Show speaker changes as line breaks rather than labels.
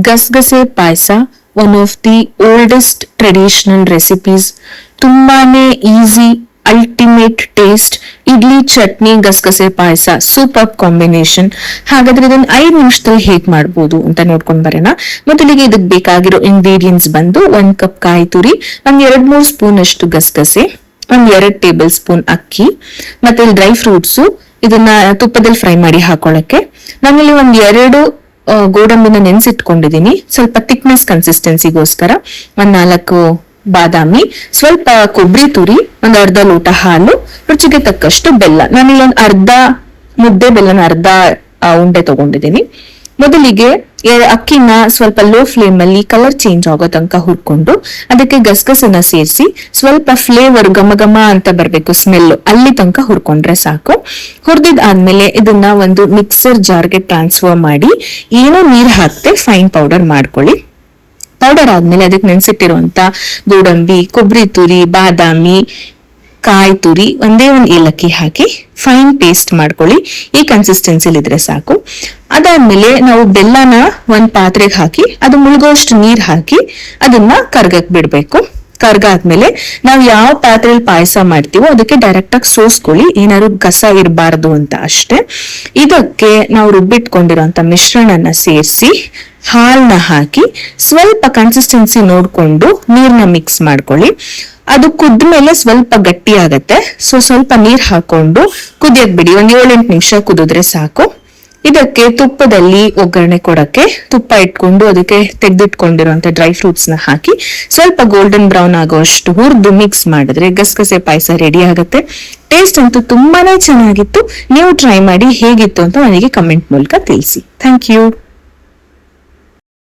ಗಸಗಸೆ payasa one of the oldest traditional recipes. ತುಂಬಾನೇ easy, ultimate taste. Idli, chutney, gasagase payasa super combination. ಹಾಗಾದ್ರೆ ಇದನ್ನ 5 ನಿಮಿಷದಲ್ಲಿ ಹೇಗ್ ಮಾಡ್ಬೋದು ಅಂತ ನೋಡ್ಕೊಂಡ್ ಬರೋಣ. ಮೊದಲಿಗೆ ಇದಕ್ಕೆ ಬೇಕಾಗಿರೋ ಇಂಗ್ರೀಡಿಯೆಂಟ್ಸ್ ಬಂದು 1 ಕಪ್ ಕಾಯಿ ತುರಿ, ಒಂದ್ 2-3 ಸ್ಪೂನ್ ಅಷ್ಟು ಗಸಗಸೆ, ಒಂದ್ 2 ಟೇಬಲ್ ಸ್ಪೂನ್ ಅಕ್ಕಿ, ಮತ್ತೆ ಡ್ರೈ ಫ್ರೂಟ್ಸ್ ಇದನ್ನ ತುಪ್ಪದಲ್ಲಿ ಫ್ರೈ ಮಾಡಿ ಹಾಕೊಳ್ಳಕ್ಕೆ. ನಾನಿಲ್ಲಿ ಒಂದ್ 2 ಗೋಡಂಬಿನ ನೆನ್ಸಿಟ್ಕೊಂಡಿದೀನಿ, ಸ್ವಲ್ಪ ಥಿಕ್ನೆಸ್ ಕನ್ಸಿಸ್ಟೆನ್ಸಿಗೋಸ್ಕರ. ಒಂದ್ 4 ಬಾದಾಮಿ, ಸ್ವಲ್ಪ ಕೊಬ್ಬರಿ ತುರಿ, ಒಂದ್ ಅರ್ಧ ಲೋಟ ಹಾಲು, ರುಚಿಗೆ ತಕ್ಕಷ್ಟು ಬೆಲ್ಲ. ನಾನಿಲ್ಲಿ ಒಂದ್ ಅರ್ಧ ಮುದ್ದೆ ಬೆಲ್ಲನ ಅರ್ಧ ಉಂಡೆ ತಗೊಂಡಿದ್ದೀನಿ. ಮೊದಲಿಗೆ ಅಕ್ಕಿನ ಸ್ವಲ್ಪ ಲೋ ಫ್ಲೇಮ್ ಅಲ್ಲಿ ಕಲರ್ ಚೇಂಜ್ ಆಗೋ ತನಕ ಹುರ್ಕೊಂಡು ಅದಕ್ಕೆ ಗಸಗಸೆನ ಸೇರಿಸಿ ಸ್ವಲ್ಪ ಫ್ಲೇವರ್ ಘಮ ಘಮ ಅಂತ ಬರ್ಬೇಕು, ಸ್ಮೆಲ್ ಅಲ್ಲಿ ತನಕ ಹುರ್ಕೊಂಡ್ರೆ ಸಾಕು. ಹುರಿದಿದ್ದಾದ್ಮೇಲೆ ಇದನ್ನ ಒಂದು ಮಿಕ್ಸರ್ ಜಾರ್ಗೆ ಟ್ರಾನ್ಸ್ಫರ್ ಮಾಡಿ ಏನೋ ನೀರ್ ಹಾಕ್ತೆ ಫೈನ್ ಪೌಡರ್ ಮಾಡ್ಕೊಳ್ಳಿ. ಪೌಡರ್ ಆದ್ಮೇಲೆ ಅದಕ್ಕೆ ನೆನ್ಸಿಟ್ಟಿರುವಂತ ಗೋಡಂಬಿ, ಕೊಬ್ಬರಿ ತುರಿ, ಬಾದಾಮಿ, ಕಾಯಿ ತುರಿ, ಒಂದೇ ಒಂದು ಏಲಕ್ಕಿ ಹಾಕಿ ಫೈನ್ ಪೇಸ್ಟ್ ಮಾಡ್ಕೊಳ್ಳಿ. ಈ ಕನ್ಸಿಸ್ಟೆನ್ಸಿಲಿ ಇದ್ರೆ ಸಾಕು. ಅದಾದ್ಮೇಲೆ ನಾವು ಬೆಲ್ಲನ ಒಂದ್ ಪಾತ್ರೆಗೆ ಹಾಕಿ ಅದು ಮುಳುಗೋಷ್ಟು ನೀರ್ ಹಾಕಿ ಅದನ್ನ ಕರ್ಗಕ್ ಬಿಡ್ಬೇಕು. ಕರ್ಗಾದ್ಮೇಲೆ ನಾವು ಯಾವ ಪಾತ್ರೆಯಲ್ಲಿ ಪಾಯಸ ಮಾಡ್ತೀವೋ ಅದಕ್ಕೆ ಡೈರೆಕ್ಟ್ ಆಗಿ ಸೋಸ್ಕೊಳ್ಳಿ, ಏನಾದ್ರು ಕಸ ಇರಬಾರ್ದು ಅಂತ ಅಷ್ಟೇ. ಇದಕ್ಕೆ ನಾವು ರುಬ್ಬಿಟ್ಕೊಂಡಿರೋಂತ ಮಿಶ್ರಣನ ಸೇರಿಸಿ ಹಾಲ್ನ ಹಾಕಿ ಸ್ವಲ್ಪ ಕನ್ಸಿಸ್ಟೆನ್ಸಿ ನೋಡ್ಕೊಂಡು ನೀರ್ನ ಮಿಕ್ಸ್ ಮಾಡ್ಕೊಳ್ಳಿ. ಅದು ಕುದ್ಮೇಲೆ ಸ್ವಲ್ಪ ಗಟ್ಟಿ ಆಗತ್ತೆ, ಸೊ ಸ್ವಲ್ಪ ನೀರ್ ಹಾಕೊಂಡು ಕುದಿಯಕ್ ಬಿಡಿ. ಒಂದ್ 7-8 ನಿಮಿಷ ಕುದಿದ್ರೆ ಸಾಕು. ಇದಕ್ಕೆ ತುಪ್ಪದಲ್ಲಿ ಒಗ್ಗರಣೆ ಕೊಡಕ್ಕೆ ತುಪ್ಪ ಇಟ್ಕೊಂಡು ಅದಕ್ಕೆ ತೆಗೆದಿಟ್ಕೊಂಡಿರುವಂತ ಡ್ರೈ ಫ್ರೂಟ್ಸ್ ನ ಹಾಕಿ ಸ್ವಲ್ಪ ಗೋಲ್ಡನ್ ಬ್ರೌನ್ ಆಗೋಷ್ಟು ಹುರಿದು ಮಿಕ್ಸ್ ಮಾಡಿದ್ರೆ ಗಸಗಸೆ ಪಾಯಸ ರೆಡಿ ಆಗುತ್ತೆ. ಟೇಸ್ಟ್ ಅಂತೂ ತುಂಬಾನೇ ಚೆನ್ನಾಗಿತ್ತು. ನೀವು ಟ್ರೈ ಮಾಡಿ ಹೇಗಿತ್ತು ಅಂತ ನನಗೆ ಕಮೆಂಟ್ ಮೂಲಕ ತಿಳಿಸಿ. Thank you.